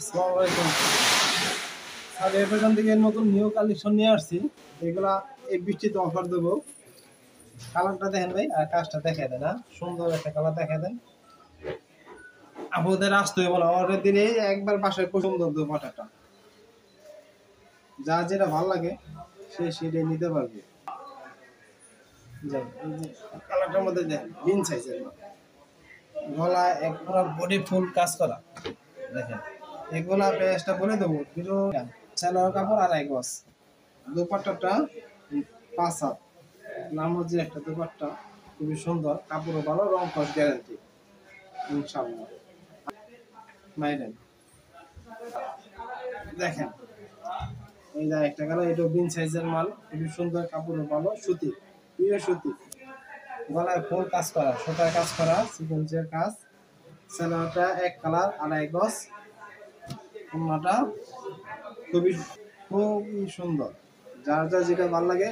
আসসালামু আলাইকুম। আর এখান থেকে নতুন নিউ কালেকশন নিয়ে আসছি। এগুলা এই বৃষ্টিতে অফার দেবো। কালারটা দেখেন ভাই, আর কাজটা দেখে দেন। সুন্দর একটা কালার দেখে দেন। আপনাদের আসতে হবে না, অর্ডার দিলে একবার বাসায় পছন্দ দেবো পাটাটা। যা যেটা ভালো লাগে সে সেটাই নিতে পারবে। যাই, এই যে কালারটার মধ্যে দেন বিন সাইজের গলা এক পুরো বডি ফুল কাজ করা দেখেন। এগুলা প্রাইসটা বলে দেবো, দুটো সালোয়ার কাপড় আর এক গজ। দোপাট্টাটা 5 হাত নামার যে একটা দোপাট্টা, খুবই সুন্দর, কাপড়ও ভালো, রং কস গ্যারান্টি ইনশাআল্লাহ। মাইরেন দেখেন, এই যে একটা গেল, এটা বিন সাইজের মাল, খুবই সুন্দর, কাপড়ও ভালো, সুতি, পিওর সুতি। গলায় ফুল কাজ করা, সুতার কাজ করা, সিকোয়েন্সের কাজ। সালোয়ারটা এক কালার আর এক গজ। ওড়নাটা খুবই খুবই সুন্দর, যার যেটা ভালো লাগে